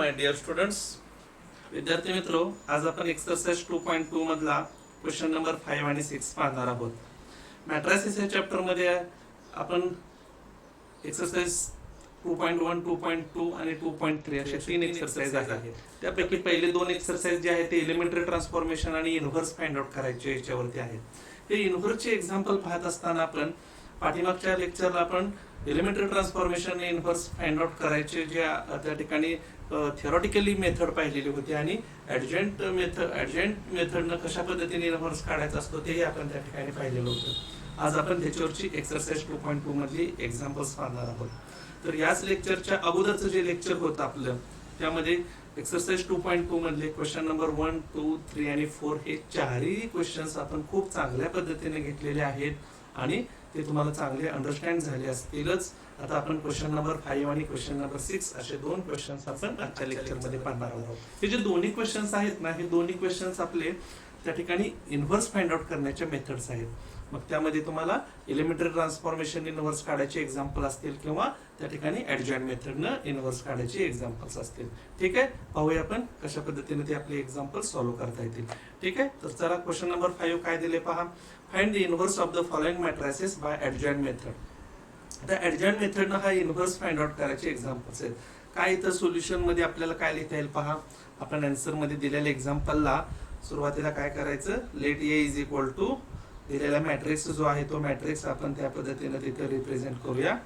My dear students. विद्यार्थी मित्रो, आज आपण एक्सरसाइज 2.2 मधला क्वेश्चन नंबर 5 आणि 6 पाहणार आहोत. मॅट्रिसेस या चॅप्टर मध्ये आपण एक्सरसाइज 2.1, 2.2 आणि 2.3 असे तीन एक्सरसाइज आहेत. त्यापैकी पहिले दोन एक्सरसाइज जे आहेत ते एलिमेंटरी ट्रान्सफॉर्मेशन आणि इन्व्हर्स फाइंड आउट करायचे याच्यावरती आहेत. हे इन्व्हर्सचे एक्झाम्पल पाहत असताना आपण पाठीमागच्या लेक्चरला आपण elementary transformation inverse find out करायचे जे त्या ठिकाणी थिअरॉटिकली मेथड पाहिलेली होती आणि ऍडजंट मेथडनं कशा पद्धतीने इन्व्हर्स काढायचा असतो तेही आपण त्या ठिकाणी पाहिलेलं होतं. आज आपण त्याच्यावरची एक्सरसाइज 2.2 मधली एक्झाम्पल्स पाहणार आहोत. तर याच लेक्चरच्या अगोदरचं जे लेक्चर होतं आपलं त्यामध्ये एक्सरसाइज 2.2 मधले क्वेश्चन नंबर 1, 2, 3 आणि 4 हे चारही क्वेश्चन्स आपण खूप चांगल्या पद्धतीने घेतलेले आहेत आणि ते तुम्हाला चांगले अंडरस्टँड झाले असतीलच. आता आपण क्वेश्चन नंबर 5 आणि क्वेश्चन नंबर 6 असे दोन क्वेश्चन्स आपण आजच्या लेक्चरमध्ये पाहणार आहोत. हे जे दोन्ही क्वेश्चन्स आहेत ना, हे दोन्ही क्वेश्चन्स आपले त्या ठिकाणी इन्व्हर्स फाइंड आउट करण्याचे मेथड्स आहेत. मग त्यामध्ये तुम्हाला एलिमेंटरी ट्रान्सफॉर्मेशन इन्व्हर्स काढायचे एक्झाम्पल असतील किंवा त्या ठिकाणी ऍडजॉइंट मेथडनं इन्व्हर्स काढायचे एक्झाम्पल्स असतील. ठीक आहे, पाहूया आपण कशा पद्धतीने ते आपले एक्झाम्पल सॉल्व्ह करता येतील. ठीक आहे, तर चला क्वेश्चन नंबर 5 काय दिले पहा. Find the inverse of the following matrices by adjoint method. आता ऍडजॉइंट मेथडनं हा इन्व्हर्स फाइंड आउट करायचे एक्झाम्पल्स आहेत. काय इथं सोल्युशन मध्ये आपल्याला काय लिहिता येईल पहा. आपण आन्सर मध्ये दिलेल्या एक्झाम्पलला सुरुवातीला काय करायचं, let A is equal to दिलेला मॅट्रिक्स जो आहे तो मॅट्रिक्स आपण त्या पद्धतीने तिथे रिप्रेझेंट करूया.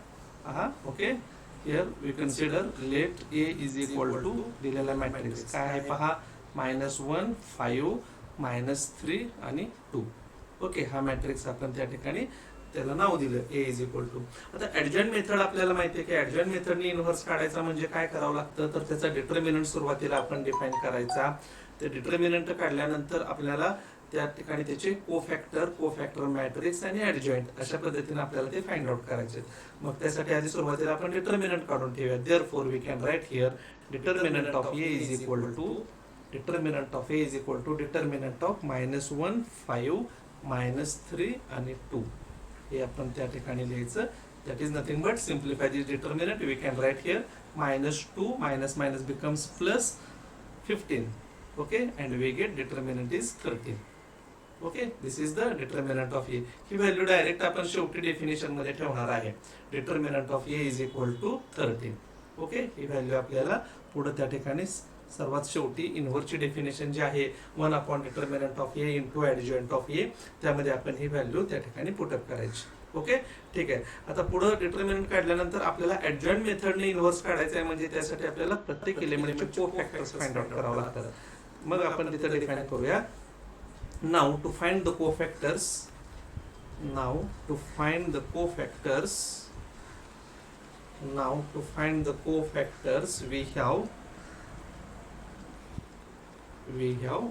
Okay, here we consider let A is equal to दिलेला मॅट्रिक्स काय आहे पहा, -1, 5, -3 आणि 2. ओके, हा मॅट्रिक्स आपण त्या ठिकाणी त्याला नाव दिलं ए इज इक्वल टू. आता ऍडजॉइंट मेथड आपल्याला माहिती आहे की ऍडजॉइंट मेथडने इन्व्हर्स काढायचा म्हणजे काय करावं लागतं, तर त्याचा डिटर्मिनंट सुरुवातीला आपण डिफाईन करायचा. ते डिटर्मिनंट काढल्यानंतर आपल्याला त्या ठिकाणी त्याचे कोफॅक्टर मॅट्रिक्स आणि ऍडजॉइंट अशा पद्धतीने आपल्याला ते फाइंड आउट करायचे. मग त्यासाठी आधी सुरुवातीला आपण डिटर्मिनंट काढून ठेवूया. Therefore we can write here determinant of A is equal to determinant of -1, 5, -3 आणि 2 हे आपण त्या ठिकाणी लिहायचं. That is nothing but simplify this determinant. We can write here -2 - becomes +15. Okay, and we get determinant is 13. Okay, this is the determinant of A. ही value direct आपण शेवटी definition मध्ये ठेवणार आहे. Determinant of A is equal to 13. Okay, ही value आपल्याला पुढे त्या ठिकाणी सर्वात शेवटी इन्व्हर्सची डेफिनेशन जी आहे 1 upon determinant of A into adjoint of A, त्यामध्ये आपण ही व्हॅल्यू त्या ठिकाणी पुटअप करायची. ओके, ठीक आहे. आता पुढे डिटर्मिनंट काढल्यानंतर आपल्याला ऍडजॉइंट मेथडने इन्व्हर्स काढायचं आहे म्हणजे त्यासाठी आपल्याला प्रत्येक एलिमेंटचे कोफॅक्टर्स फाइंड आउट करावं लागतात. मग आपण तिथे डिफाइन करूया. Now to find the cofactors, we have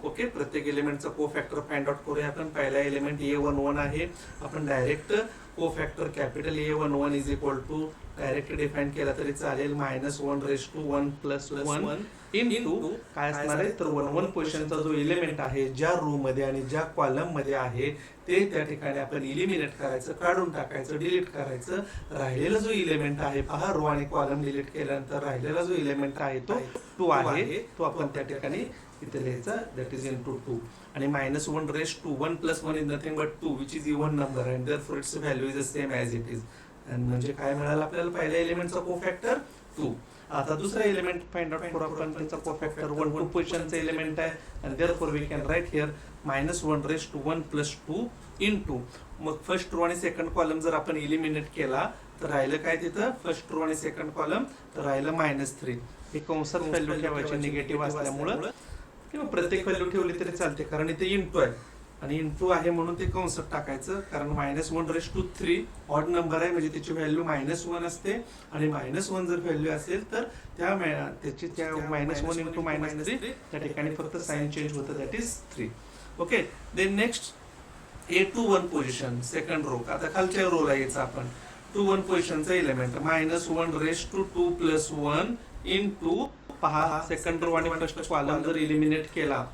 okay, प्रत्येक एलिमेंटचा कोफॅक्टर फाइंड आउट करूया आपण. पहिला एलिमेंट A11 आहे. आपण direct cofactor capital A11 is equal to direct define केला तरी चालेल -1 + 1 इनटू काय असणार आहे तर 1 पोझिशनचा जो एलिमेंट आहे ज्या रो मध्ये आणि ज्या कॉलम मध्ये आहे ते त्या ठिकाणी आपण इलिमिनेट करायचं, काढून टाकायचं, डिलीट करायचं. राहिलेला जो एलिमेंट आहे पहा, रो आणि कॉलम डिलीट केल्यानंतर राहिलेला जो एलिमेंट आहे तो 2 आहे. तो आपण त्या ठिकाणी इथे लिहायचा. दॅट इज इनटू 2 आणि -1 1 + 1 is nothing but 2 which is even number and therefore it's value is the same as it is. म्हणजे काय मिळालं आपल्याला, पहिल्या एलिमेंटचा कोफॅक्टर 2. आता दुसरा एलिमेंट फाइंड आउट करू आपण. त्याचा कोफॅक्टर 1 2 पोझिशनचा एलिमेंट आहे आणि therefore we can write here -1 + 2 into. मग फर्स्ट रो आणि सेकंड कॉलम जर आपण इलिमिनेट केला तर राहिलं काय तिथं, फर्स्ट रो आणि सेकंड कॉलम तर राहिलं -3. हे कंसात व्हॅल्यू ठेवायची निगेटिव्ह असल्यामुळं किंवा प्रत्येक व्हॅल्यू ठेवली तरी चालते कारण इथे इंटू आहे आणि इंटू आहे म्हणून ते कंसात टाकायचं. कारण -1/3 ऑड नंबर आहे म्हणजे त्याची व्हॅल्यू -1 असते आणि -1 जर व्हॅल्यू असेल तर त्याची -1 इंटू -3 त्या ठिकाणी फक्त साइन चेंज होतं, that is 3. Okay, then next A21 position second row. आता खालच्या रोला यायचं आपण. 21 पोझिशनचा एलिमेंट -1/2 + 1 इंटू पहा सेकंड रो आणि फर्स्ट कॉलम जर इलिमिनेट केला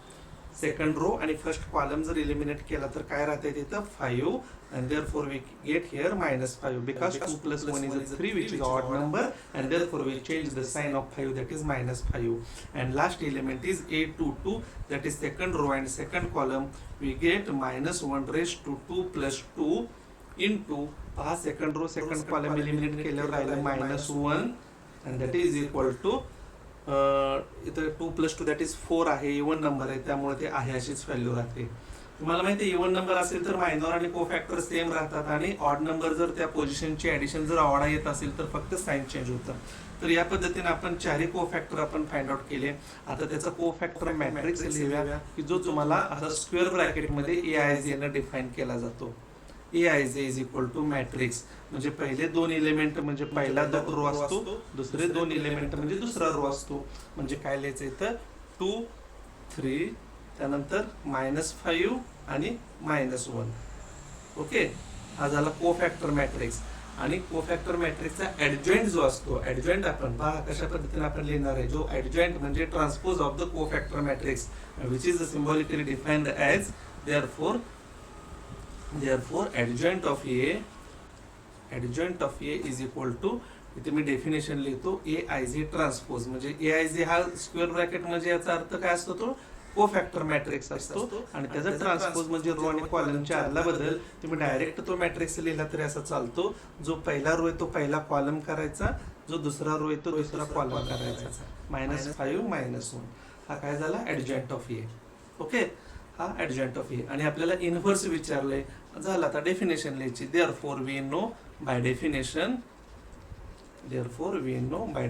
सेकंड रो आणि फर्स्ट कॉलम जर इलिमिनेट केला तर काय राहते तिथं 5 and therefore we get here -5 because 2 plus 1 is 3 which is odd number and therefore we change the sign of 5 that is -5 and last element is A22 that is second row and second column we get -1 raised to 2 plus 2 into second row second column eliminate केल्यावर राहिलं -1 and that is equal to इथं 2 plus 2 that is 4 आहे even number आहे त्यामुळे ते आहे अशीच value राहते. तुम्हाला माहिती आहे इवन नंबर असेल तर मायनॉर आणि कोफॅक्टर सेम राहतात आणि ऑड नंबर जर त्या पोझिशनची ऍडिशन जर ऑड येत असेल तर फक्त साइन चेंज होतं. तर या पद्धतीने आपण चारही कोफॅक्टर आपण फाइंड आउट केले. आता त्याचा कोफॅक्टर मॅट्रिक्स लिहूया की जो तुम्हाला आता स्क्वेअर ब्रॅकेटमध्ये AIJ ने डिफाइन केला जातो. AIJ is equal to matrix म्हणजे पहिले दोन एलिमेंट म्हणजे पहिला रो असतो, दुसरे दोन एलिमेंट म्हणजे दुसरा रो असतो. म्हणजे काय लिहायचं इथं 2 3 त्यानंतर -5 आणि -1. ओके, हा झाला कोफॅक्टर मॅट्रिक्स. आणि कोफॅक्टर मॅट्रिक्सचा ऍडजॉइंट जो असतो, ऍडजॉइंट आपण पहा कशा पद्धतीने आपण लिहिणार आहे. जो ऍडजॉइंट म्हणजे transpose of the cofactor matrix which is symbolically defined as therefore adjoint of A is equal to इथे मी डेफिनेशन लिहितो AIJ ट्रान्सपोज म्हणजे AIJ हा स्क्वेअर ब्रॅकेट म्हणजे याचा अर्थ काय असतो तो कोफॅक्टर मॅट्रिक्स असतो आणि त्याचा ट्रान्सपोज म्हणजे रो आणि कॉलमच्या आदला बदल. तुम्ही डायरेक्ट तो मॅट्रिक्स लिहिला तरी असा चालतो. जो पहिला रो आहे तो पहिला कॉलम करायचा, जो दुसरा रो आहे तो दुसरा कॉलम करायचा. -5 -1 हा काय झाला ऍडजॉइंट ऑफ ए. ओके, हा ऍडजॉइंट ऑफ ए. आणि आपल्याला इनव्हर्स विचारलंय झालं. आता डेफिनेशन लिहायची. therefore we know by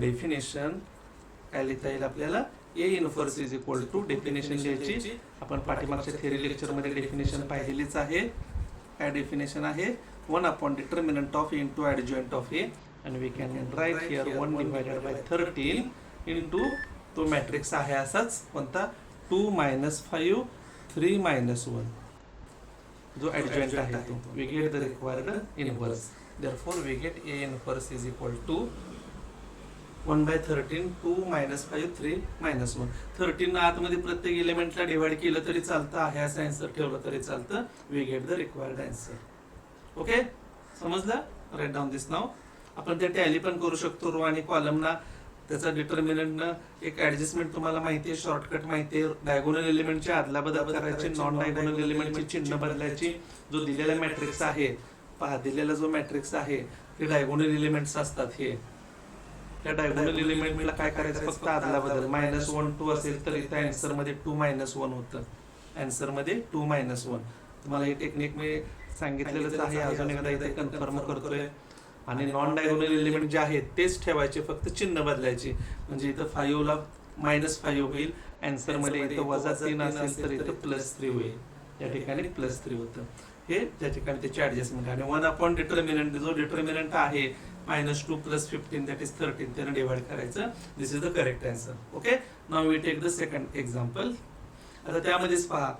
definition काय लिहिता येईल आपल्याला A inverse is equal to definition लिहायची. आपण पाठीमागच्या थेरी लेक्चर मध्ये डेफिनेशन पाहिलेलीच आहे. काय डेफिनेशन आहे 1 upon determinant of A into adjoint of A and we can write here 1 divided by 13 into तो मॅट्रिक्स आहे असाच कोणता 2 -5 3 -1 जो adjoint आहे तो. we get the required inverse. therefore we get A inverse is equal to 1/13 2 -5 3 -1. 13 आतमध्ये प्रत्येक एलिमेंटला divide केलं तरी चालतं, आहे असं आन्सर ठेवलं तरी चालतं. We get the required answer. Okay, समजलं? Write down this now. आपण ते टॅली पण करू शकतो रो आणि कॉलमना. त्याचा डिटर्मिनंटनं एक ऍडजस्टमेंट तुम्हाला माहिती आहे, शॉर्टकट माहिती आहे. डायगोनल एलिमेंटची आदला बदल करायची, नॉन डायगोनल एलिमेंटची चिन्ह बदलायची. जो दिलेला मॅट्रिक्स आहे पहा, दिलेला जो मॅट्रिक्स आहे ते डायगोनल एलिमेंट्स असतात. हे त्या डायगोनल एलिमेंटला काय करायचं फक्त आदला बदल. -1 2 असेल तर इथे आन्सर मध्ये 2 -1 होतं. आन्सर मध्ये 2 -1. तुम्हाला हे टेक्निक मी सांगितलेलंच आहे, अजून एकदा इथे कन्फर्म करतोय. आणि नॉन डायगोनल एलिमेंट जे आहेत तेच ठेवायचे, फक्त चिन्ह बदलायचे. म्हणजे इथं 5 ला -5 होईल, आन्सर मध्ये इथं -3 असेल तर इथं +3 होईल. या ठिकाणी +3 होतं. हे त्या ठिकाणी त्याची ऍडजस्टमेंट. आणि 1 upon डिटर्मिनंट जो डिटर्मिनंट आहे -2 + 15 दॅट इज 13 त्याने डिवाइड करायचं. This is the correct answer. Okay, now we take the second example. आता त्यामध्येच पहा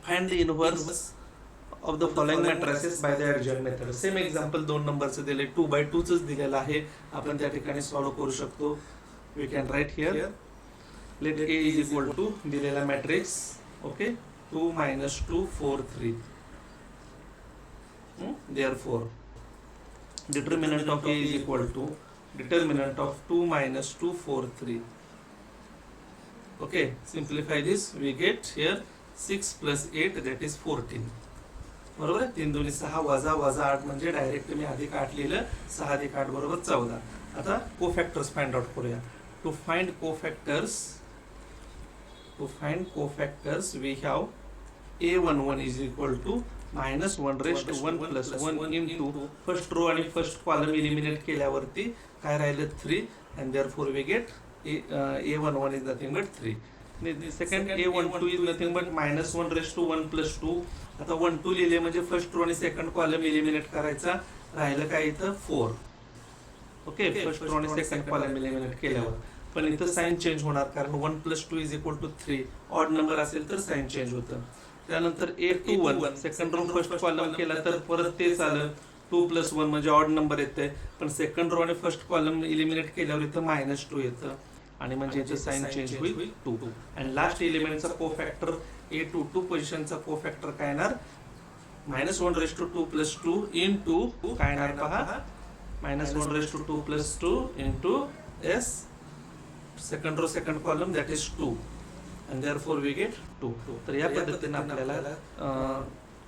find the inverse of the following matrices by the adjoint method. Same example 2 नंबरचं दिले, 2/2 च दिलेलं आहे. आपण त्या ठिकाणी सॉल्व्ह करू शकतो. We can write here let A is equal to दिलेला matrix. Okay, 2 -2 4 3. therefore determinant of A is equal to determinant of 2 -2 4 3. okay, simplify this. We get here 6 + 8 that is 14. बरोबर आहे. 3 2 6 वजा 8 म्हणजे डायरेक्ट मी अधिक 8 लिहिलं. 6 अधिक 8 बरोबर 14. आता कोफॅक्टर्स फाइंड आउट करूया. To find cofactors we have A11 is equal to -1 raised to 1 + 1 into first row आणि फर्स्ट कॉलम इलिमिनेट केल्यावरती काय राहिलं 3 and therefore we get A11 is nothing but 3. Second A12 is nothing but -1 raised to 1 + 2. आता 1 2 लिहिले म्हणजे first row आणि second column eliminate करायचा. राहिलं काय इथं 4. ओके, फर्स्ट रो आणि सेकंड कॉलम इलिमिनेट केल्यावर पण इथं साइन चेंज होणार कारण 1 + 2 = 3. ऑड नंबर असेल तर साइन चेंज होतं. त्यानंतर A21 second row first column केला तर परत तेच आलं 2 + 1 म्हणजे ऑड नंबर येते. पण सेकंड रो आणि फर्स्ट कॉलम इलिमिनेट केल्यावर इथं -2 येतं. आणि म्हणजे याचं साइन चेंज होईल 2 आणि लास्ट एलिमेंटचा कोफॅक्टर A22 पोझिशनचा कोफॅक्टर काय येणार -1/2 + 2 इंटू काय येणार पहा -1/2 + 2 into S second row second column that is 2 and therefore we get 2. तर या पद्धतीने आपल्याला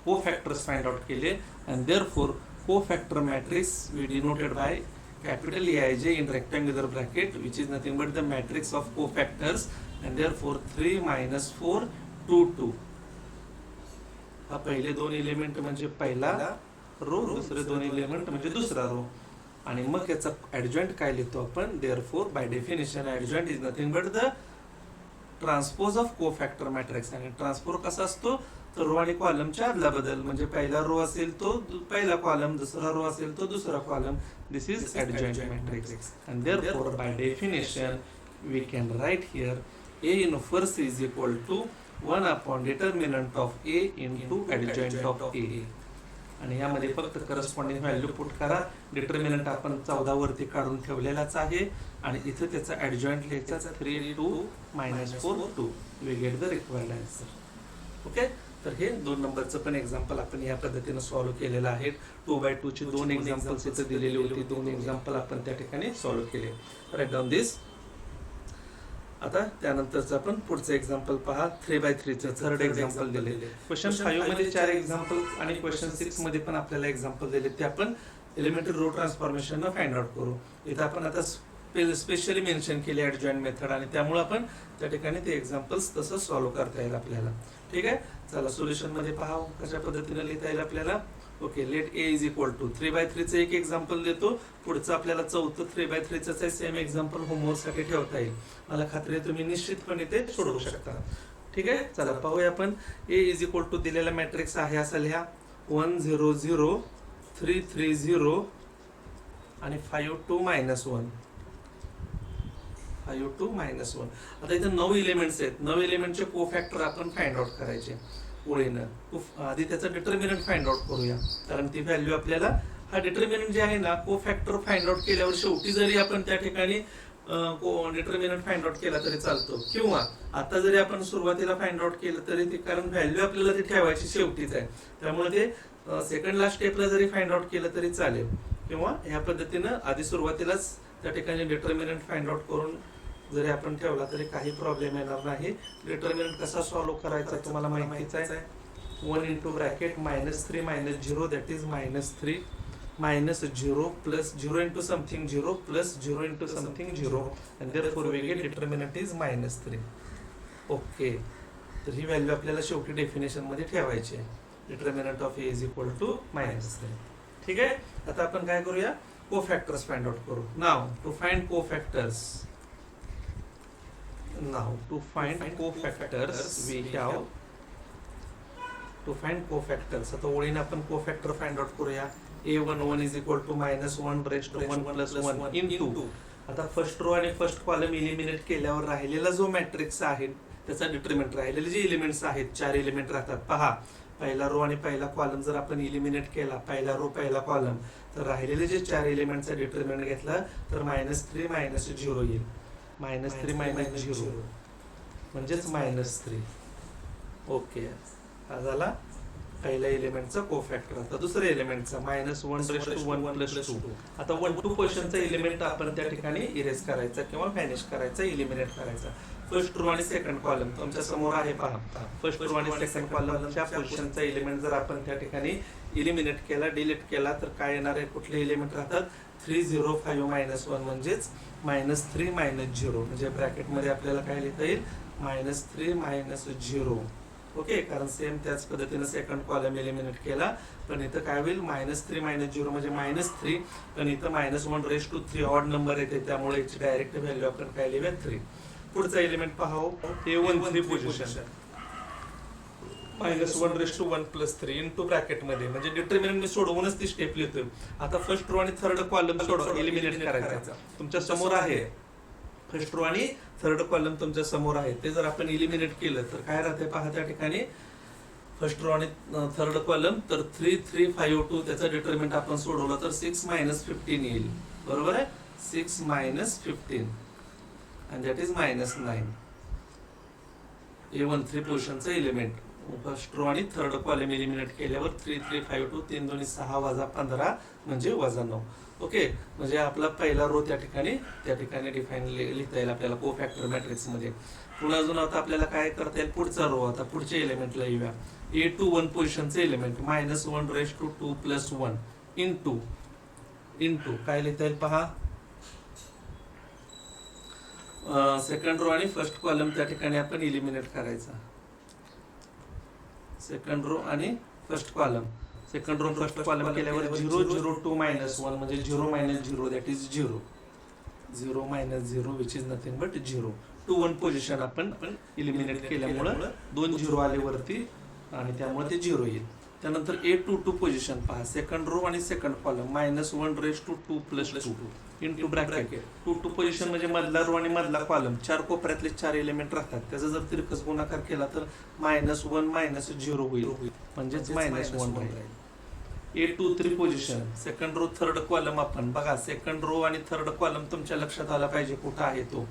कोफॅक्टर्स फाइंड आउट केले and therefore cofactor matrix we denoted by capital Aij in rectangular bracket which is nothing but the matrix of cofactors and therefore 3 - 4 2 2. हा पहिले दोन element म्हणजे पहिला रो दुसरे दोन एलिमेंट म्हणजे दुसरा रो आणि मग याचा ऍडजॉइंट काय लिहितो आपण therefore by definition adjoint is nothing but the transpose of cofactor matrix आणि ट्रान्सपोज कसा असतो तर रो आणि कॉलमच्या आदला बदल म्हणजे पहिला रो असेल तो पहिला कॉलम दुसरा रो असेल तो दुसरा column this is adjoint matrix and therefore by definition we can write here A inverse is equal to 1 determinant of A into adjoint of A आणि यामध्ये फक्त करस्पॉन्डिंग व्हॅल्यू पुट करा डिटर्मिनंट आपण 14 वरती काढून ठेवलेलाच आहे आणि इथे त्याचा ऍडजॉइंट लिहायचा 3 2 - 4 2 we get the required answer okay तर हे 2 नंबरचं पण एक्झाम्पल आपण या पद्धतीने सॉल्व्ह केलेलं आहे 2/2 ची 2 एक्झाम्पल्स इथे दिलेली होती 2 एक्झाम्पल आपण त्या ठिकाणी सॉल्व्ह केले राईट डाऊन दिस आता त्यानंतरचं आपण पुढचं एक्झाम्पल पहा 3/3 चं थर्ड एक्झाम्पल दिलेले क्वेश्चन 5 मध्ये 4 एक्झाम्पल आणि क्वेश्चन 6 मध्ये पण आपल्याला एक्झाम्पल दिले ते आपण elementary row transformation find out करू इथे आपण आता स्पेशली मेन्शन केले ऍडजॉइंट मेथड आणि त्यामुळे आपण त्या ठिकाणी ते एक्झाम्पल्स तसं सॉल्व्ह करता येईल आपल्याला ठीक आहे चला सोल्युशन मध्ये पहा कशा पद्धतीने लिहिता येईल आपल्याला okay let A is equal to 3/3 चं एक एक्झाम्पल देतो पुढचं आपल्याला चौथं 3/3 चं सेम एक्झाम्पल होमवर्क साठी ठेवता येईल मला खात्री आहे तुम्ही निश्चितपणे ते सोडवू शकता ठीक आहे चला पाहूया आपण A इज इक्वल टू दिलेला मॅट्रिक्स आहे असा लिहा 1 0 0 3 3 0 आणि 5 2 - 1 5 2 - 1 आता इथे 9 एलिमेंट्स आहेत 9 एलिमेंटचे कोफॅक्टर आपण फाइंड आउट करायचे ओळीनं आधी त्याचा डिटर्मिनंट फाइंड आउट करूया कारण ती व्हॅल्यू आपल्याला हा डिटर्मिनंट जे आहे ना कोफॅक्टर फाइंड आउट केल्यावर शेवटी जरी आपण त्या ठिकाणी डिटर्मिनंट फाइंड आउट केला तरी चालतो किंवा आता जरी आपण सुरुवातीला फाइंड आउट केलं तरी ते कारण व्हॅल्यू आपल्याला ती ठेवायची शेवटीच आहे त्यामुळे ते सेकंड लास्ट स्टेपला जरी फाइंड आउट केलं तरी चालेल किंवा ह्या पद्धतीनं आधी सुरुवातीलाच त्या ठिकाणी डिटर्मिनंट फाइंड आउट करून जरी आपण ठेवला तरी काही प्रॉब्लेम येणार नाही डिटर्मिनंट कसा सॉल्व्ह करायचा तुम्हाला माहितीच आहे 1 into bracket -3 - 0 that is -3 -0 plus 0 into something 0 plus 0 into something 0 and therefore we get determinant is -3 okay तर ही व्हॅल्यू आपल्याला शेवटी डेफिनेशन मध्ये ठेवायची आहे determinant of A is equal to -3 ठीक आहे आता आपण काय करूया कोफॅक्टर्स फाइंड आउट करू now to find cofactors now to find cofactors we have to find cofactors आता ओळीने आपण कोफॅक्टर फाइंड आउट करूया A11 is equal to -1/1 + 1 into आता फर्स्ट रो आणि फर्स्ट कॉलम इलिमिनेट केल्यावर राहिलेला जो मॅट्रिक्स आहे त्याचा डिटर्मिनंट राहिलेले जे एलिमेंट्स आहेत 4 एलिमेंट राहतात पहा पहिला रो आणि पहिला कॉलम जर आपण इलिमिनेट केला पहिला रो पहिला कॉलम तर राहिलेले जे 4 एलिमेंटचा डिटर्मिनंट घेतला तर -3 - 0 येईल -3 - 0 म्हणजेच -3 ओके हा झाला पहिल्या एलिमेंटचा कोफॅक्टर आता दुसऱ्या एलिमेंटचा -1/1 + 2 आता 1 2 क्वेश्चनचा एलिमेंट आपण त्या ठिकाणी इरेज करायचा किंवा व्हॅनिश करायचा इलिमिनेट करायचा फर्स्ट रो आणि सेकंड कॉलम तुमच्या समोर आहे पहा फर्स्ट रो आणि सेकंड कॉलमच्या पोझिशनचा एलिमेंट जर आपण त्या ठिकाणी इलिमिनेट केला डिलीट केला तर काय येणार आहे कुठले एलिमेंट राहतात 3 0 5 -1 म्हणजेच -3 - 0 म्हणजे ब्रॅकेट मध्ये आपल्याला काय लिहिता येईल -3 - 0 ओके कारण सेम त्याच पद्धतीने सेकंड कॉलम एलिमिनेट केला पण इथं काय होईल -3 - 0 म्हणजे -3 पण इथं -1/3 ऑड नंबर येते त्यामुळे याची डायरेक्ट व्हॅल्यू आपण काय लिहूया 3 पुढचा एलिमेंट पाहावं A13 पोझिशन -1/1 + 3 इंटू ब्रॅकेट मध्ये म्हणजे डिटर्मिनंट मी सोडवूनच ती स्टेप लिहितोय आता फर्स्ट रो आणि थर्ड कॉलम सोडवा एलिमिनेट करायचा तुमच्या समोर आहे फर्स्ट रो आणि थर्ड कॉलम तुमच्या समोर आहे ते जर आपण इलिमिनेट केलं तर काय राहते पहा त्या ठिकाणी फर्स्ट रो आणि थर्ड कॉलम तर 3 3 5 2 त्याचा डिटर्मिनंट आपण सोडवलं तर 6 - 15 येईल बरोबर आहे 6 - 15 अँड दॅट इज -9. A13 पोझिशनचं एलिमेंट फर्स्ट रो आणि थर्ड कॉलम एलिमिनेट केल्यावर 3 3 5 2 3 2 6 वजा 15 म्हणजे -9. ओके, म्हणजे आपला पहिला रो त्या ठिकाणी डिफाईन लिहिता येईल आपल्याला कोफॅक्टर मॅट्रिक्स मध्ये. पुन्हा अजून आता आपल्याला काय करता येईल, पुढचा रो आता पुढच्या एलिमेंटला येऊया. A21 पोझिशनचं एलिमेंट -1 + 1 इंटू काय लिहिता येईल पहा, सेकंड रो आणि फर्स्ट कॉलम त्या ठिकाणी आपण इलिमिनेट करायचा. सेकंड रो आणि फर्स्ट कॉलम फर्स्ट कॉलम केल्यावर 0 0 2 -1 म्हणजे 0 - 0 that is 0. 0 - 0 which is nothing but 0. 2 1 position आपण इलिमिनेट केल्यामुळं 2 0 आले वरती आणि त्यामुळे ते 0 येईल. त्यानंतर A22 पोझिशन पहा, सेकंड रो आणि second column -1 + 2 into bracket 2 position म्हणजे मधला रो आणि मधला कॉलम, 4 कोपऱ्यातले 4 एलिमेंट राहतात. त्याचा जर तिरकस गुणाकार केला तर -1 - 0 होईल म्हणजेच -1 राहील. A23 position second row third column आपण बघा, सेकंड रो आणि थर्ड कॉलम तुमच्या लक्षात आला पाहिजे कुठं आहे तो.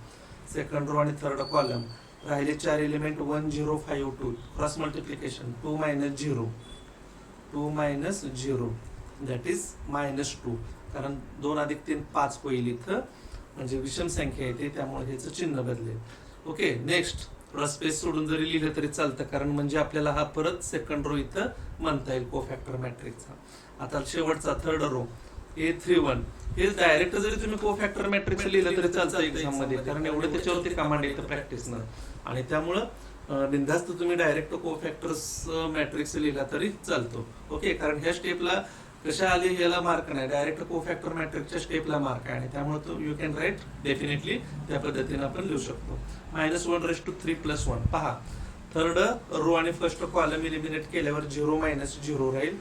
सेकंड रो आणि थर्ड कॉलम राहिले 4 element 1 0 5 2 cross multiplication 2 - 0 that is -2. कारण 2 + 3 5 होईल इथं, म्हणजे विषम संख्या येते त्यामुळे ह्याचं चिन्ह बदलेल. ओके, नेक्स्ट स्पेस सोडून जरी लिहिलं तरी चालतं, कारण म्हणजे आपल्याला हा परत सेकंड रो इथं म्हणता येईल कोफॅक्टर मॅट्रिक्सचा. आता शेवटचा थर्ड रो A31 हे डायरेक्ट जरी तुम्ही कोफॅक्टर मॅट्रिक्स लिहिलं तरी चालतं एक्झाम मध्ये, कारण एवढं त्याच्यावरती कमांड येतं प्रॅक्टिसनं. आणि त्यामुळं बिनधास्त तुम्ही डायरेक्ट कोफॅक्टर्स मॅट्रिक्स लिहिला तरी चालतो. ओके, कारण ह्या स्टेपला कशा आली ह्याला मार्क नाही, डायरेक्ट कोफॅक्टर मॅट्रिक्सच्या स्टेपला मार्क आहे आणि त्यामुळे तो यू कॅन राईट डेफिनेटली त्या पद्धतीने आपण लिहू शकतो. -1 + 3 + 1 पहा, थर्ड रो आणि फर्स्ट कॉलम इलिमिनेट केल्यावर 0 - 0 राहील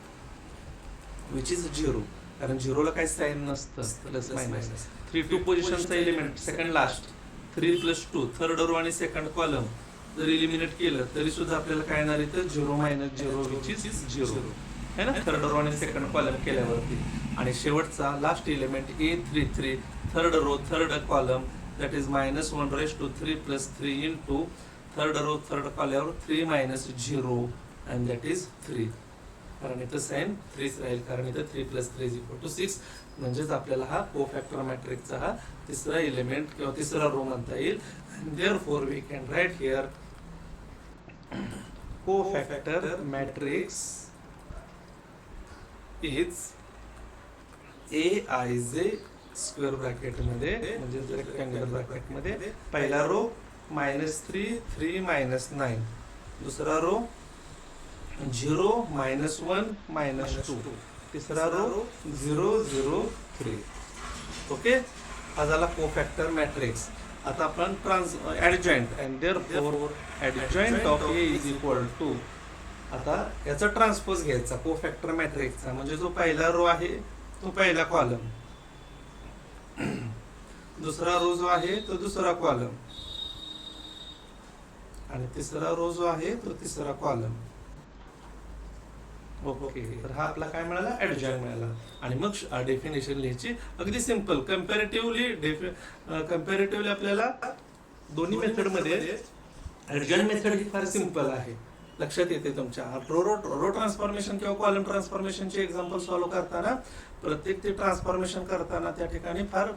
विच इज 0, कारण 0 ला काही साईन नसतं प्लस मायनस. 3 2 पोझिशनचा element second last 3 + 2 third row आणि सेकंड कॉलम जर इलिमिनेट केलं तरी सुद्धा आपल्याला काय येणार इथं 0 - 0 विच इज 0 है ना, थर्ड रो आणि सेकंड कॉलम केल्यावरती. आणि शेवटचा last element A33 third row third column that is -1 + 3 + 3 into third row third column 3 - 0 and that is 3. कारण इथं साइन 3 राहील, कारण इथं 3 + 3 = 6. म्हणजेच आपल्याला हा कोफॅक्टर मॅट्रिक्सचा हा तिसरा एलिमेंट किंवा तिसरा रो म्हणता येईल. Therefore we can write here cofactor matrix is Aij square bracket मध्ये म्हणजे रेक्टँग्युलर ब्रॅकेट मध्ये पहिला रो -3 3 -9, दुसरा रो 0 -1 -2, तिसरा रो 0 0 3. ओके, हा झाला कोफॅक्टर मॅट्रिक्स. आता आपण adjoint and therefore adjoint of A is equal to, आता याचा ट्रान्सपोज घ्यायचा कोफॅक्टर मॅट्रिक्सचा, म्हणजे जो पहिला रो आहे तो पहिला कॉलम, दुसरा रो जो आहे तो दुसरा कॉलम आणि तिसरा रो जो आहे तो तिसरा कॉलम. ओके, तर हा आपला काय मिळाला, ऍडजॉइंट मिळाला. आणि मग डेफिनेशन लिहायची अगदी सिंपल. कम्पॅरेटिव्हली आपल्याला दोन्ही मेथड मध्ये ऍडजॉइंट मेथड ही फार सिंपल आहे, लक्षात येते तुमच्या. रो ट्रान्सफॉर्मेशन किंवा कॉलम ट्रान्सफॉर्मेशनचे एक्झाम्पल सॉल्व्ह करताना प्रत्येक ते ट्रान्सफॉर्मेशन करताना त्या ठिकाणी फार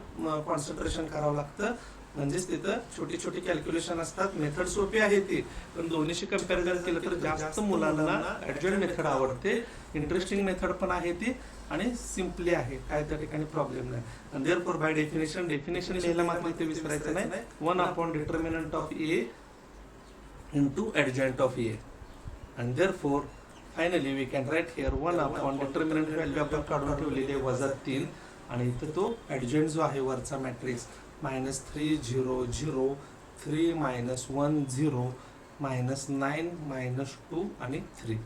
कॉन्सन्ट्रेशन करावं लागतं, म्हणजेच तिथं छोटी छोटी कॅल्क्युलेशन असतात. मेथड सोपी आहे ती, पण दोन्हीशी कम्पॅरिझन केलं तर जास्त मुलांना ऍडजॉइंट मेथड आवडते. इंटरेस्टिंग मेथड पण आहे ती आणि सिम्पली आहे, काय त्या ठिकाणी प्रॉब्लेम नाही. आणि देअरफॉर बाय डेफिनेशन लिहायला मात्र इथे विसरायचं नाही, 1 determinant of A into adjoint of A. And therefore finally we can write here 1 determinant value आपण काढून ठेवलेली आहे -3 आणि इथं तो adjoint जो आहे वरचा मॅट्रिक्स -3 0 0 3 -1 0 -9 -2 आणि 3.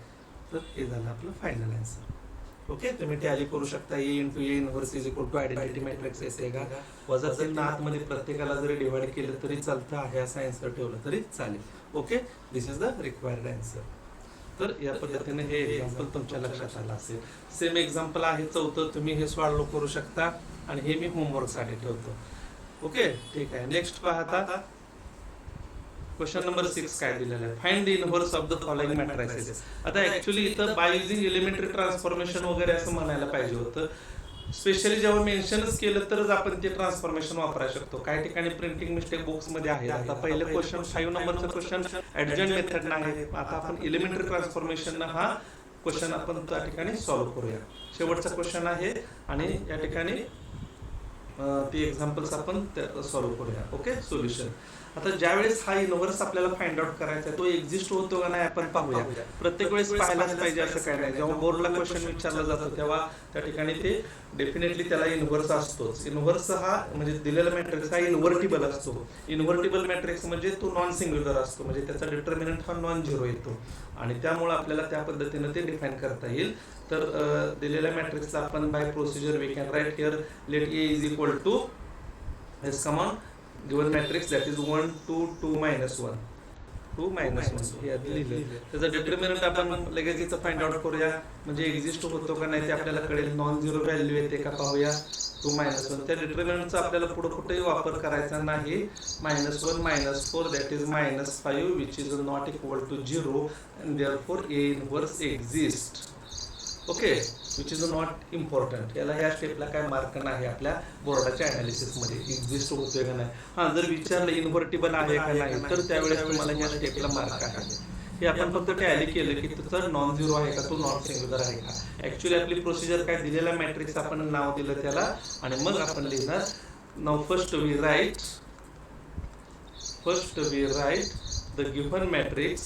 तर हे झालं आपलं फायनल आन्सर. ओके, तुम्ही टॅली करू शकता. A into A inverse is equal to identity matrix असेगा. -3 आतमध्ये प्रत्येकाला जरी डिवाइड केलं तरी चालतं आहे, असं आन्सर ठेवलं तरी चालेल. Okay, this is the required answer. तर या पद्धतीने हे एक्झाम्पल तुमच्या लक्षात आलं असेल. सेम एक्झाम्पल आहे चौथं, तुम्ही हे सॉल्व्ह करू शकता आणि हे मी होमवर्कसाठी ठेवतो. ओके ठीक आहे. नेक्स्ट पहा आता क्वेश्चन नंबर 6 काय दिलेलं आहे, find the inverse of the following matrices. आता ऍक्च्युली इथं बाय युजिंग एलिमेंटरी ट्रान्सफॉर्मेशन वगैरे असं म्हणायला पाहिजे होतं. स्पेशली जेव्हा मेन्शनच केलं तरच आपण ते ट्रान्सफॉर्मेशन वापरू शकतो. काही ठिकाणी प्रिंटिंग मिस्टेक बॉक्स मध्ये आहे. आता पहिले क्वेश्चन 5 नंबरचा क्वेश्चन ऍडजंट मेथड आहे. आता आपण एलिमेंटरी ट्रान्सफॉर्मेशन हा क्वेश्चन आपण त्या ठिकाणी सॉल्व्ह करूया. शेवटचा क्वेश्चन आहे आणि या ठिकाणी ती एक्झाम्पल्स आपण सॉल्व्ह करूया. Okay solution. आता ज्यावेळेस हा इनव्हर्स आपल्याला फाइंड आउट करायचा आहे तो एक्झिस्ट होतो का नाही आपण पाहूया. प्रत्येक वेळेस पाहायलाच पाहिजे असं काय नाही. जेव्हा बोर्डला क्वेश्चन विचारला जातो तेव्हा त्या ठिकाणी ते डेफिनेटली त्याला इनव्हर्स असतोच. इनव्हर्स हा म्हणजे दिलेला मॅट्रिक्स हा इन्व्हर्टिबल असतो. इन्व्हर्टिबल मॅट्रिक्स म्हणजे तो नॉन सिंग्युलर असतो, म्हणजे त्याचा डिटर्मिनंट हा नॉन झिरो येतो आणि त्यामुळे आपल्याला त्या पद्धतीने ते डिफाइन करता येईल. तर दिलेल्या मॅट्रिक्सला आपण by procedure we can write here let A is equal to S common given matrix that is 1 2 2 -1 2 -1 हे आधी लिहिलं. त्याचा डिटर्मिनंट आपण लगेच इथं फाइंड आउट करूया, म्हणजे एक्झिस्ट होतो का नाही ते आपल्याला कळेल. नॉन झिरो व्हॅल्यू येते का पाहूया. 2 -1 त्या डिटर्मिनंटचा आपल्याला पुढे कुठेही वापर करायचा नाही. -1 -4 that is -5 which is not equal to 0 and therefore ए inverse exist. Okay which is not important. याला ह्या स्टेपला काय मार्क नाही आपल्या बोर्डाच्या अनालिसिस मध्ये. एक्झिस्ट होतोय का नाही, हा जर विचारलं इन्व्हर्टिबल आहे का नाही तर त्यावेळेस तुम्हाला ह्या स्टेपला मार्क आहे. हे आपण फक्त टॅली केलं की त्याचा नॉन झिरो आहे का, तो नॉन सिंग्युलर आहे का. ऍक्च्युअली आपली प्रोसिजर काय, दिलेला मॅट्रिक्स आपण नाव दिलं त्याला आणि मग आपण लिहिणार. Now first we write the given matrix.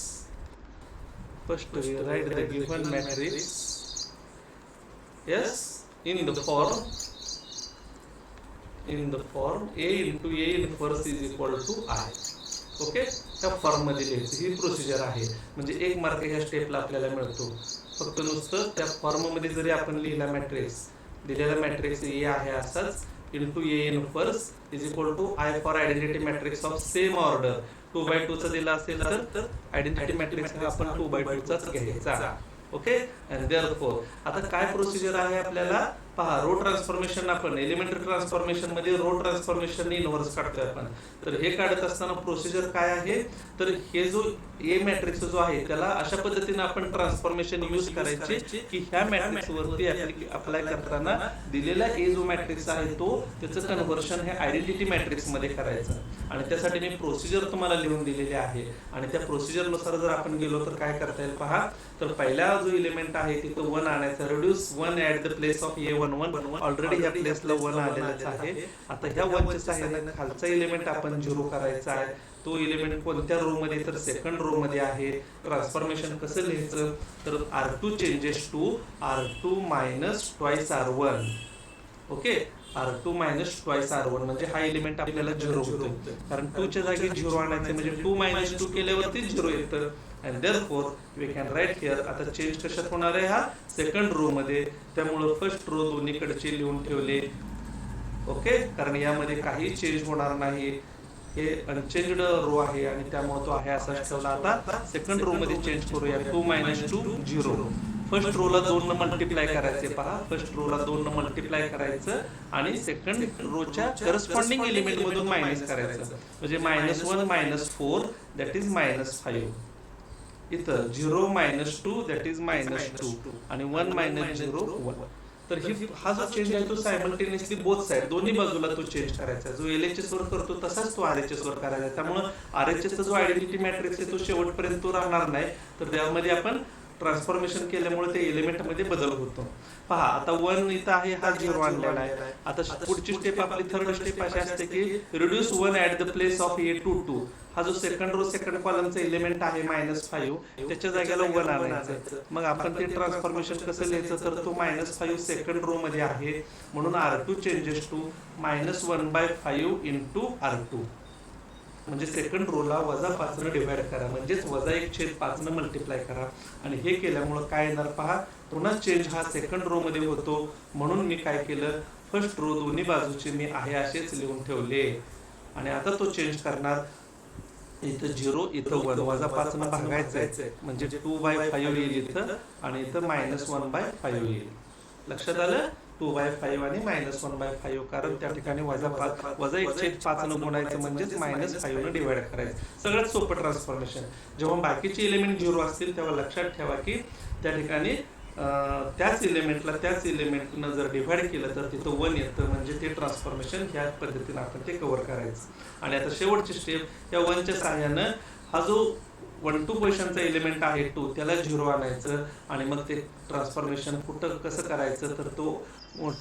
First we write the given matrix yes in the form A into A inverse is equal to I. Okay त्या फॉर्म मध्ये लिहायची ही प्रोसिजर आहे. म्हणजे 1 मार्क ह्या स्टेपला आपल्याला मिळतो. फक्त नुसतं त्या फॉर्म मध्ये जरी आपण लिहिला मॅट्रिक्स, दिलेला मॅट्रिक्स A आहे असाच into A inverse is equal to I for identity matrix of same order. 2x2 चा दिला असेल तर आयडेंटिटी मॅट्रिक्स आपण 2x2 चाच घ्यायचा. ओके अँड देअरफॉर आता काय प्रोसिजर आहे आपल्याला पहा. रो ट्रान्सफॉर्मेशन आपण एलिमेंटरी ट्रान्सफॉर्मेशन मध्ये रो ट्रान्सफॉर्मेशन इनव्हर्स काढतोय आपण. तर हे काढत असताना प्रोसिजर काय आहे, तर हे जो ए मॅट्रिक्स जो आहे त्याला अशा पद्धतीने आपण ट्रान्सफॉर्मेशन यूज करायचे की ह्या मॅट्रिक्स वरती अप्लाय करताना दिलेला ए जो मॅट्रिक्स आहे तो त्याचं कन्व्हर्शन हे आयडेंटिटी मॅट्रिक्स मध्ये करायचं. आणि त्यासाठी मी प्रोसिजर तुम्हाला लिहून दिलेली आहे आणि त्या प्रोसिजर नुसार जर आपण गेलो तर काय करता येईल पहा. तर पहिला जो एलिमेंट आहे तिथं 1 आणायचा. Reduce 1 at the place of A1 already ह्या प्लेसला 1 आलेलाच आहे. आता ह्या 1 च्या सहाय्याने खालचा एलिमेंट आपण 0 करायचा आहे. तो एलिमेंट कोणत्या रो मध्ये, तर सेकंड रो मध्ये आहे. ट्रान्सफॉर्मेशन कसं लिहायचं, तर R2 changes to R2 minus twice R1. Okay R2 minus twice R1 म्हणजे हा एलिमेंट आपल्याला 0 होतो, कारण 2 च्या जागी 0 आणायचं म्हणजे 2 - 2 केल्यावरती 0 येतं. and therefore we can write here. आता चेंज कशात होणार आहे, हा सेकंड रो मध्ये. त्यामुळे फर्स्ट रो दोन्हीकडचे लिहून ठेवले. ओके कारण यामध्ये काही चेंज होणार नाही. हे अनचेंज्ड रो आहे आणि त्यामुळे तो आहे असाच ठेवला. आता सेकंड रो मध्ये चेंज करूया. 2 - 2 0. फर्स्ट रोला 2 न मल्टिप्लाय करायचे पहा. फर्स्ट रोला 2 न मल्टिप्लाय करायचं आणि सेकंड रोच्या करस्पॉन्डिंग एलिमेंट मधून मायनस करायचं. म्हणजे -1 -4 दॅट इज -5. इथं 0 - 2 दॅट इज -2 आणि 1 - 0 1. तर हा जो चेंज आहे तो सायमल्टेनियसली बोथ साइड दोन्ही बाजूला तो चेंज करायचा. जो LHS वर करतो तसाच तो RHS वर करायचा. त्यामुळे RHS चा जो आयडेंटिटी मॅट्रिक्स आहे तो शेवटपर्यंत तो राहणार नाही. तर त्यामध्ये आपण ट्रान्सफॉर्मेशन केल्यामुळे ते एलिमेंट मध्ये बदल होतो. पहा आता 1 इथं आहे, हा 0 आणलेला आहे. आता पुढची स्टेप आपली थर्ड स्टेप अशी असते की reduce 1 at the place of A to 2. हा जो सेकंड रो सेकंड कॉलमचा एलिमेंट आहे -5 त्याच्या जागेला 1 आणायचं. मग आपण ते ट्रान्सफॉर्मेशन कसं लिहायचं, तर तो -5 सेकंड रो मध्ये आहे म्हणून R2 changes to -1/5 into R2. म्हणजे सेकंड रोला -5 ने डिवाइड करा, म्हणजेच -1/5 ने मल्टिप्लाय करा. आणि हे केल्यामुळे काय येणार पहा, पुन्हा चेंज हा सेकंड रो मध्ये होतो. म्हणून मी काय केलं, फर्स्ट रो दोन्ही बाजूचे मी आहे असेच लिहून ठेवले. आणि आता तो चेंज करणार. इथं 0 इथं 1 -5 ने भागायचं म्हणजे 2/5 येईल इथं आणि इथं -1/5 येईल. लक्षात आलं. 2/5 आणि -1/5, कारण त्या ठिकाणी वजा 1/5 न गुणायचं म्हणजेच -5 न डिवाइड करायचं. सगळ्यात सोपं ट्रान्सफॉर्मेशन. जेव्हा बाकीचे एलिमेंट 0 असतील तेव्हा लक्षात ठेवा की त्या ठिकाणी त्याच एलिमेंटनं जर डिवाइड केलं तर तिथं 1 येतं, म्हणजे ते ट्रान्सफॉर्मेशन ह्या पद्धतीनं आपण ते कव्हर करायचं. आणि आता शेवटची स्टेप, या 1च्या सहाय्यानं हा जो 1 2 पोझिशनचा एलिमेंट आहे 2 त्याला 0 आणायचं आणि मग ते ट्रान्सफॉर्मेशन कसं करायचं, तर तो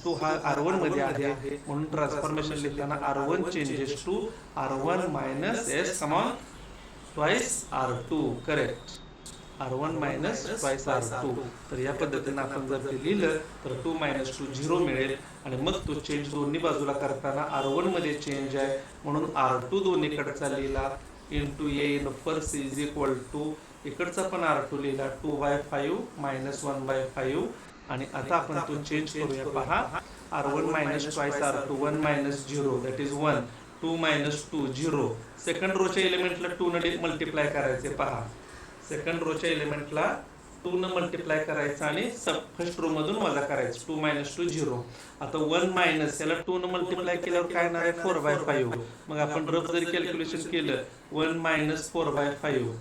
2 हा R1 मध्ये आहे म्हणून ट्रान्सफॉर्मेशन लिहिताना R1 changes to R1 - S common twice R2. Correct. R1 - twice R2. तर या पद्धतीनं आपण जर ते लिहिलं तर 2 - 2 0 मिळेल आणि मग तो चेंज दोन्ही बाजूला करताना R1 मध्ये चेंज आहे म्हणून R2 दोन्हीकडचा लिहिला into A inverse is equal to इकडचा पण R2 लिहिला 2/5 - 1/5. आणि आता आपण तो चेंज करूया. पहा, R1 - twice R2, 1 - 0 that is 1, 2 - 2 0. Second रोच्या एलिमेंटला 2 ने मल्टिप्लाय करायचे. पहा, सेकंड रोच्या एलिमेंटला 2 न मल्टिप्लाय करायचं आणि फर्स्ट रो मधून वजा करायचं. 2 - 2 0. आता 1 मायनस याला 2 न मल्टिप्लाय केल्यावर काय येणार आहे 4/5. मग आपण रफ जरी कॅल्क्युलेशन केलं 1 - 4/5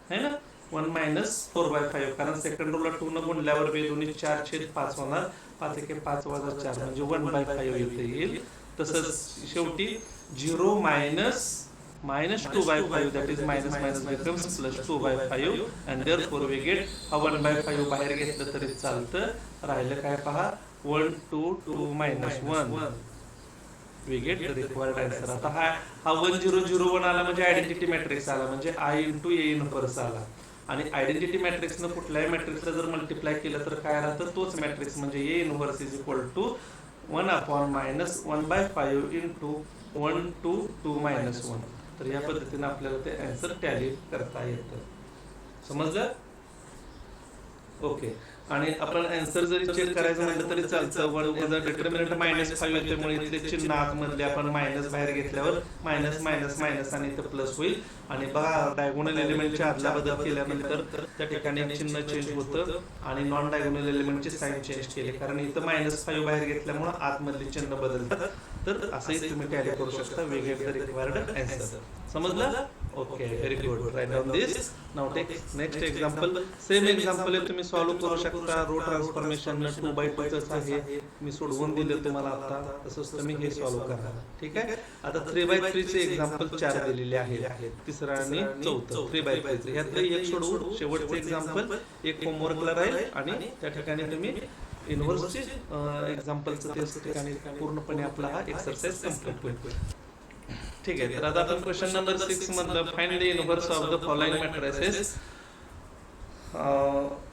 है ना, 1 - 4/5, कारण सेकंड रोला 2 न गुणल्यावर दोन्ही 4/5 होणार. 5 × 5 = 4 म्हणजे 1/5 येथे येईल. तसंच शेवटी 0 - 2/5 that is minus becomes plus 2/5 and therefore we get हा 1/5 बाहेर घेतलं तरी चालतं. राहिलं काय पहा 1 2 2 - 1 we get the required answer. आता हा 1 0 0 1 आला म्हणजे आयडेंटिटी मॅट्रिक्स आला, म्हणजे I × A इनव्हर्स आला. आणि आयडेंटिटी मॅट्रिक्सनं कुठल्याही मॅट्रिक्सला जर मल्टिप्लाय केलं तर काय राहतं, तोच मॅट्रिक्स म्हणजे A inverse is equal to 1/- 1/5 into 1 2 2 - 1. तर या पद्धतीने आपल्याला ते आन्सर टॅली करता येतं. समजलं? ओके. आणि आपण आन्सर जरी चेक करायचं म्हटलं तरी चालतं. 1 डिटर्मिनंट -5 येते मुळे इथले चिन्ह आतमधले आपण मायनस बाहेर घेतल्यावर मायनस आणि इथं प्लस होईल. आणि बघा, डायगोनल एलिमेंटच्या आदला बदल केल्यानंतर त्या ठिकाणी चिन्ह चेंज होतं आणि नॉन डायगोनल एलिमेंटचे साइन चेंज केले, कारण इथं -5 बाहेर घेतल्यामुळे आतमधले चिन्ह बदलतात. तर असंही तुम्ही टॅली करू शकता. We get the required answer. समजलं? Okay, very good. Write down this. Now take next example. Same example तुम्ही सॉल्व्ह करू शकता. रो ट्रान्सफॉर्मेशन 2/2च आहे, मी सोडवून दिलं तुम्हाला आता. तसंच तुम्ही हे सॉल्व्ह करा. ठीक आहे. आता 3/3 चे एक्झाम्पल 4 दिलेले आहेत, तिसरा आणि चौथं 3/3. यातलं एक सोडवू, शेवटचं एक्झाम्पल एक होमवर्कला राहील आणि त्या ठिकाणी तुम्ही इनव्हर्सचे एक्झाम्पलचं त्या ठिकाणी पूर्णपणे आपला हा एक्सरसाइज कंप्लीट होईल. ठीक आहे. तर आता आपण क्वेश्चन नंबर 6 मधलं find the inverse of the following matrices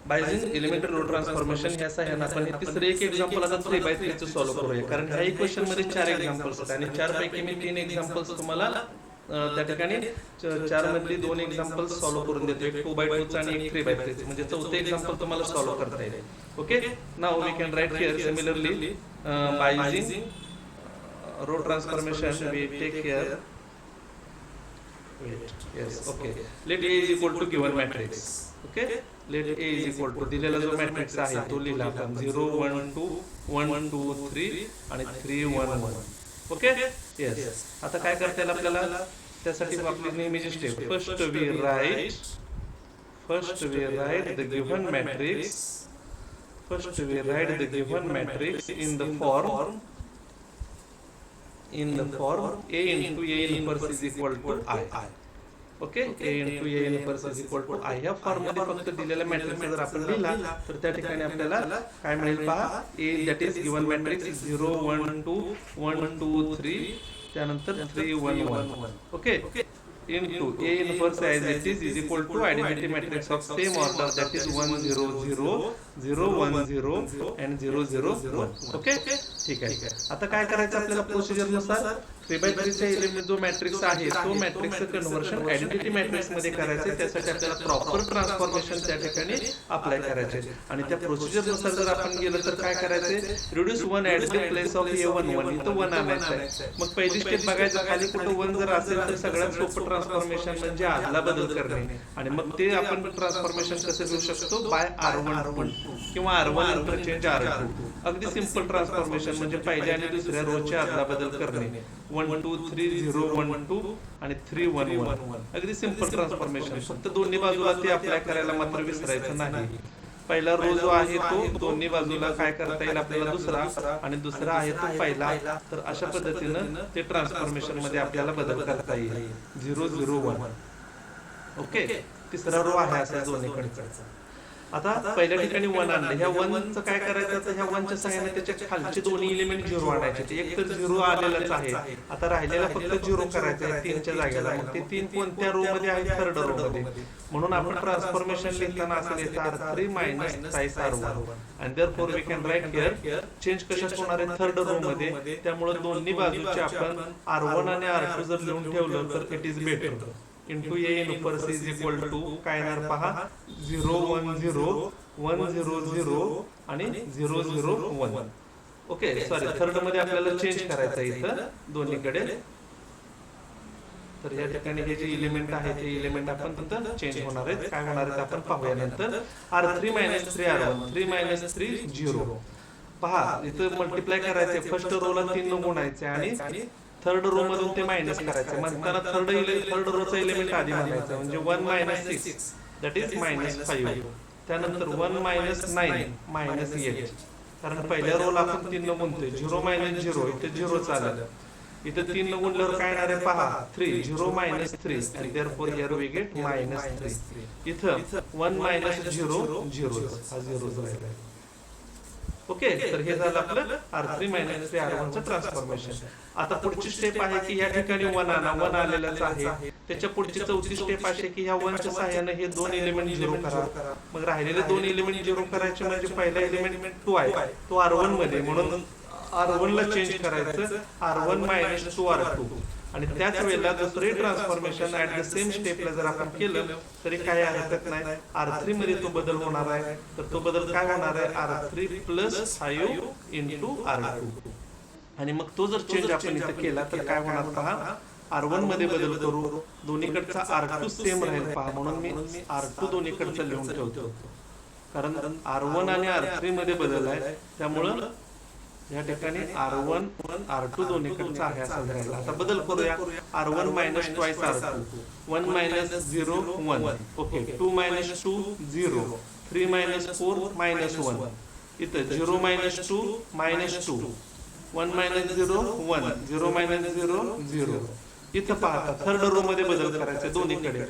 by using elementary row transformation ह्या सहाय्याने आपण हे तिसरे एक एक्झाम्पल आता 3/3 चं सॉल्व्ह करूया, कारण ह्या इक्वेशन मध्ये 4 एक्झाम्पल्स आहेत आणि 4 पैकी मी 3 एक्झाम्पल्स तुम्हाला त्या ठिकाणी 4 मधली 2 एक्झाम्पल्स सॉल्व्ह करून देतो. एक 2/2 आणि एक 3/3, म्हणजे चौथे एक्झाम्पल तुम्हाला सॉल्व्ह करता येईल. Okay. Now we can write here similarly by using row transformation we take here. Wait, yes, okay. Let A is equal to given matrix. Okay, let A is equal to दिलेला जो matrix आहे तो लिहिला आपण 0 1 2 1 2 3 आणि 3 1 1. Okay. Yes. आता काय करता येईल आपल्याला, त्यासाठी आपली नेहमीची step. First we write the given matrix. First we write the given matrix in the form A into A inverse is equal to I. Okay. A into A inverse is equal to I. या form मध्ये फक्त दिलेला matrix जर आपण लिहिला तर त्या ठिकाणी आपल्याला काय मिळेल पहा. A that is given matrix 0 1 2 1 2 3 त्यानंतर 3 1 1. Okay. into A inverse as it is equal to identity matrix of same order, that is 1 0 0 0 1 0 and 0 0 1. Okay. ठीक आहे. आता काय करायचं आपल्याला प्रोसिजर नुसार 3/3 चा एलिमेंट जो मॅट्रिक्स आहे तो मॅट्रिक्सचं कन्व्हर्जन आयडेंटिटी मॅट्रिक्स मध्ये करायचं. त्यासाठी आपल्याला प्रॉपर ट्रान्सफॉर्मेशन त्या ठिकाणी अप्लाय करायचे आणि त्या प्रोसिजर नुसार जर आपण गेलं तर काय करायचे, reduce 1 at the place of A1 1. इथं 1 आणायचं आहे. मग पहिली स्टेप बघायचं, खाली कुठं 1 जर असेल तर सगळ्यात सोपं ट्रान्सफॉर्मेशन म्हणजे आदला बदल करणे आणि मग ते आपण ट्रान्सफॉर्मेशन कसं घेऊ शकतो, बाय R1 किंवा R1 इंटरचेंज R2. अगदी सिंपल ट्रान्सफॉर्मेशन म्हणजे पहिल्या आणि दुसऱ्या रोचे आदला बदल करणे. 1 2 3 0 1 2 आणि 3 1 1. अगदी सिंपल ट्रान्सफॉर्मेशन. फक्त दोन्ही बाजूला ते अप्लाय करायला मात्र विसरायचं नाही. पहिला रो जो आहे तो दोन्ही बाजूला काय करता येईल आपल्याला दुसरा, आणि दुसरा आहे तो पहिला. तर अशा पद्धतीनं ते ट्रान्सफॉर्मेशन मध्ये आपल्याला बदल करता येईल. 0 0 1. ओके, तिसरा रो आहे असा दोन्हीकडचा. आता पहिल्या ठिकाणी 1 आणलं. ह्या 1 चं काय करायचं, तर ह्या 1 च्या सहाय्याने त्याच्या खालचे दोन्ही एलिमेंट 0 आणायचे. ते एक तर 0 आलेलंच आहे, आता राहिलेला फक्त 0 करायचं आहे 3 च्या जागेला. मग ते 3 कोणत्या रो मध्ये आहे, थर्ड रो मध्ये. म्हणून आपण ट्रान्सफॉर्मेशन लिहिताना असं लिहितो R3 मायनस साईज R1. आणि therefore we can write here change कशात होणार आहे, थर्ड रो मध्ये. त्यामुळे दोन्ही बाजूचे आपण R1 आणि R2 जर लिहून ठेवलं तर इट इज बेटर. इंटू ए इनपर सी इज इक्वल टू काय येणार पहा, 0 1 0 1 0 0 आणि 0 0 1. ओके, सॉरी, थर्ड मध्ये आपल्याला चेंज करायचं इथं दोन्हीकडे. तर या ठिकाणी हे जे एलिमेंट आहे ते एलिमेंट आपण तिथं चेंज होणार आहेत. काय होणार आहेत आपण पाहूया नंतर. R3 minus 3 R1, 3 minus 3 0. पहा इथं मल्टिप्लाय करायचे. फर्स्ट रोला 3 न गुणायचे आणि थर्ड रो मधून ते मायनस करायचे. म्हणताना थर्ड रोचा एलिमेंट आधी म्हणायचं. म्हणजे 1 मायनस 6 दॅट इज मायनस 5. त्यानंतर 1 मायनस 9 मायनस 8. कारण पहिल्या रोला आपण 3 न गुणतोय. 0 मायनस 0 इथे 0 चालेल. इथे 3 न गुणल्यावर काय येणार आहे पहा, 3 0 मायनस 3 आणि therefore here we get minus 3. इथं 1 मायनस 0 0 हा 0 राहिला. ओके, तर हे झालं आपलं R3 मायनस 3 R1 चं ट्रान्सफॉर्मेशन. आता पुढची स्टेप आहे की या ठिकाणी 1 आणा. 1 आलेलाच आहे. त्याच्या पुढची चौथी स्टेप अशी की ह्या 1 च्या सहाय्याने हे दोन एलिमेंट 0 करा. मग राहिलेले दोन एलिमेंट 0 करायचे. म्हणजे पहिला एलिमेंट 2 आहे तो R1 मध्ये, म्हणून R1 ला चेंज करायचं. R1 minus 2 R2. आणि त्याच वेळेला दुसरे ट्रान्सफॉर्मेशन ऍट द सेम स्टेपला जर आपण केलं तरी काही हरकत नाही. R3 मध्ये तो बदल होणार आहे. तर तो बदल काय होणार आहे, R3 प्लस 5 इंटू R2. आणि मग तो जर चेंज आपण इथे केला तर काय होणार पहा, R1 मध्ये बदल करू. दोन्हीकडचा R2 सेम राहील पहा. म्हणून मी R2 दोन्हीकडचं लिहून ठेवतो. कारण R1 आणि R3 मध्ये बदल आहे. त्यामुळं या ठिकाणी R1 R2 दोन्हीकडचा आहे असा राहिला. आता बदल करूया. R1 minus twice R2, 1 minus 0 1. Okay, 2 minus 2 0, 3 minus 4 minus 1. इथं 0 मायनस 2 मायनस 2, 1 मायनस 0 1, 0 मायनस 0 0. इथं पहा थर्ड रो मध्ये बदल करायचे दोन्हीकडे.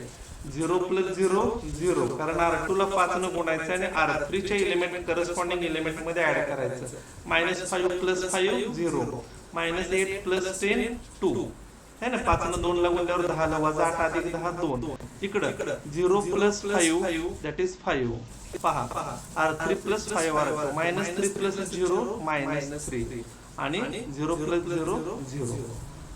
0 प्लस 0 0, कारण R2 ला 5 न गुणायचं आणि R3 च्या एलिमेंट करस्पॉन्डिंग एलिमेंट मध्ये ऍड करायचं. मायनस 5 प्लस 5 0, मायनस 8 प्लस 10 2 है ना. 5 न 2 ला गुणल्यावर 10 ला वजा 8 अधिक 10 2. इकडं 0 प्लस 5 दॅट इज 5. पहा R3 plus 5 R2, minus 3 plus 0 minus 3 आणि 0 प्लस 0 0.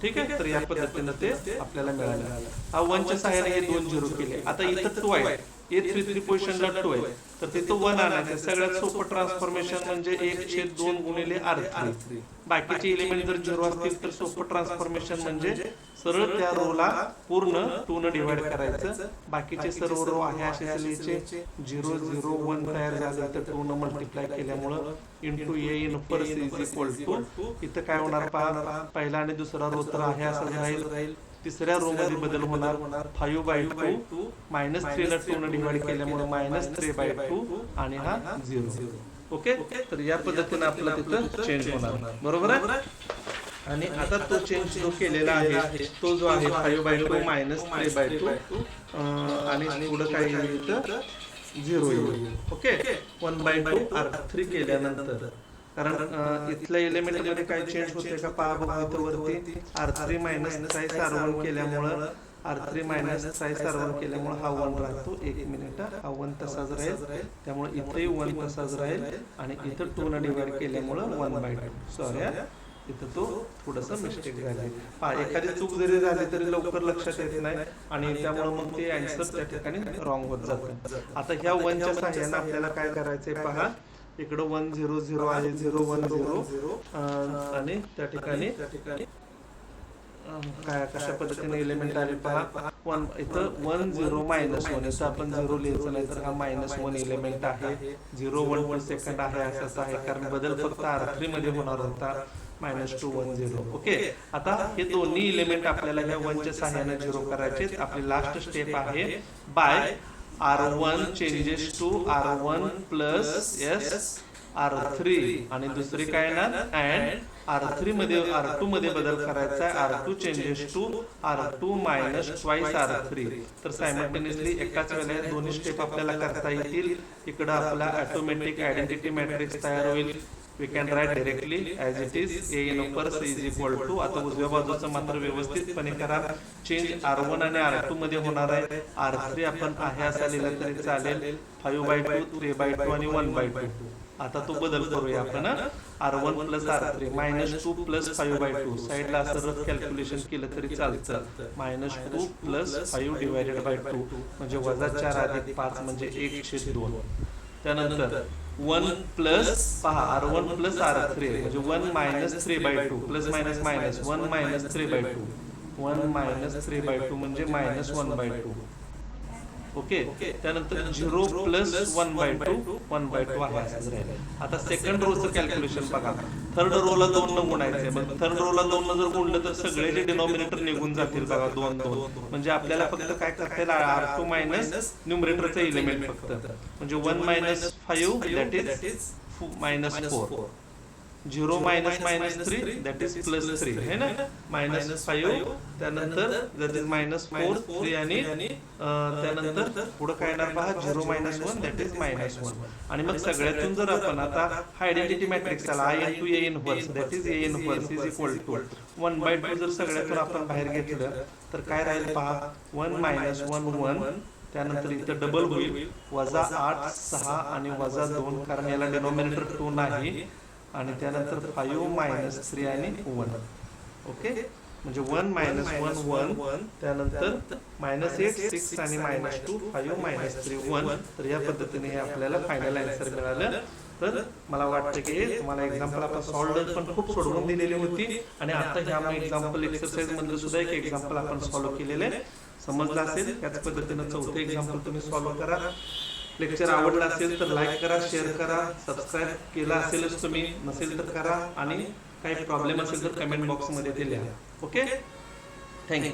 ठीक आहे, तर या पद्धतीने ते आपल्याला मिळालं. हा 1 च्या सहाय्याने हे 2 0 केले. आता इथं 2 आहे, A33 पोझिशनला 2 आहे, तर तिथं 1 आणायचं. सगळ्यात सोपं ट्रान्सफॉर्मेशन म्हणजे 1/2 गुणिले R3. बाकीचे एलिमेंट जर 0 असतील तर सोपं ट्रान्सफॉर्मेशन म्हणजे सरळ त्या रोला पूर्ण 2 न डिवाइड करायचं. बाकीचे सर्व रो आहे असे लिहायचे. 0 0 1 तयार झाले तर 2 न मल्टिप्लाय केल्यामुळं इंटू ए इनपर सी इज इक्वल टू. इथं काय होणार पहा, पहिला आणि दुसरा रो तर आहे असं राहील. तिसऱ्या रो मध्ये बदल होणार. 5/2 मायनस 3 ला 2 न डिवाइड केल्यामुळे मायनस 3/2 आणि हा 0. ओके, तर या पद्धतीने आपला तिथं चेंज होणार. बरोबर आहे. आणि आता तो चेंज जो केलेला आहे तो जो आहे 5/2 मायनस 3/2 आणि पुढे काय येईल इथं 0 येईल. ओके, 1/2 R3 केल्यानंतर. कारण इथल्या एलिमेंट मध्ये काय चेंज होते का पहा बघा. इथं वरती R3 मायनस साईज R1 केल्यामुळं R3 मायनस साईज R1 केल्यामुळे हा 1 राहतो. 1 मिनिट, हा 1 तसाच राहील. त्यामुळे इथेही 1 तसाच राहील आणि इथं 2 न डिवाइड केल्यामुळे 1/2. सॉरी, इथं तो थोडंसं मिस्टेक झाली. एखादी चूक जरी झाली तरी लवकर लक्षात येत नाही आणि त्यामुळे मग ते आन्सर त्या ठिकाणी रॉंग होत जातं. आता ह्या 1 च्या सहाय्याने आपल्याला काय करायचंय पहा. इकडं 1 0 0 आहे, 0 1 0 आणि त्या ठिकाणी काय कशा पद्धतीने एलिमेंट आले पहा. 1 इथं 1 0 -1 इथं आपण 0 लिहायचं नाही तर हा -1 एलिमेंट आहे. 0 1 2 सेकंड आहे असं आहे कारण बदल फक्त R3 मध्ये होणार होता. -2 1 0. ओके. आता हे दोन्ही एलिमेंट आपल्याला ह्या 1 च्या सहाय्याने 0 करायचे. आपली लास्ट स्टेप आहे by R1 changes to R1 plus S R3 आणि दुसरी काय ना अँड R3 मध्ये R2 मध्ये बदल करायचा आहे. R2 changes to R2 minus twice R3. तर सायमल्टेनियसली एकाच वेळेला दोन्ही स्टेप आपल्याला करता येतील. इकडं आपला ऑटोमॅटिक आयडेंटिटी मॅट्रिक्स तयार होईल. We can write directly as it is A inverse is equal to. आता उजव्या बाजूचं मात्र व्यवस्थितपणे करा. चेंज R1 आणि R2 मध्ये होणार आहे. R3 आपण आहे असा लिहिलं तरी चालेल. 5/2 3/2 आणि 1/2. आता तो बदल करूया आपण. R1 प्लस R3 -2 प्लस 5/2 साईडला असं रफ कॅल्क्युलेशन केलं तरी चालतं. -2 प्लस 5 डिवायडेड बाय 2 म्हणजे -4 अधिक 5 म्हणजे 1/2. त्यानंतर 1 प्लस पहा R1 प्लस R3 म्हणजे 1 - 3/2 प्लस मायनस मायनस 1 - 3/2 1 - 3/2 म्हणजे -1/2. ओके. त्यानंतर 0 प्लस 1/2 1/2 आहे असंच राहील. आता सेकंड रोचं कॅल्क्युलेशन बघा. थर्ड रोला 2 न गुणायचे. मग थर्ड रोला 2 न जर गुणलं तर सगळे जे डिनॉमिनेटर निघून जातील बघा 2 2. म्हणजे आपल्याला फक्त काय करता येईल R2 मायनस न्यूमरेटरचं एलिमेंट फक्त म्हणजे 1 - 5 दॅट इज -4. 0 -3 दॅट इज +3 है ना. -5 त्यानंतर दॅट इज -4 3 आणि त्यानंतर पुढे काय येणार पहा 0 - 1 दॅट इज -1. आणि मग सगळ्यातून जर आपण आता हा आयडेंटिटी मॅट्रिक्स आला I * A inverse that is A inverse is equal to 1/2 जर सगळ्यातून आपण बाहेर घेतलं तर काय राहील पहा 1 - 1 1. त्यानंतर इथं डबल होईल -8 6 आणि -2 कारण याला डिनॉमिनेटर 2 नाही. आणि त्यानंतर 5 - 3 आणि 1. ओके. म्हणजे 1 - 1 1 त्यानंतर -8 6 आणि -2 5 - 3 1. तर या पद्धतीने हे आपल्याला फायनल आन्सर मिळालं. तर मला वाटतं की तुम्हाला एक्झाम्पल आपण सॉल्व्ह पण खूप सोडवून दिलेली होती आणि आता ह्या एक्झाम्पल एक्सरसाइज मध्ये सुद्धा एक एक्झाम्पल आपण सॉल्व्ह केलेले समजलं असेल. त्याच पद्धतीने चौथे एक्झाम्पल तुम्ही सॉल्व्ह करा. लेक्चर आवडला असेल तर लाईक करा, शेअर करा, सबस्क्राईब केला असेलच तुम्ही, नसेल तर करा आणि काही प्रॉब्लेम असेल तर कमेंट बॉक्समध्ये ते लिहा. ओके. थँक्यू.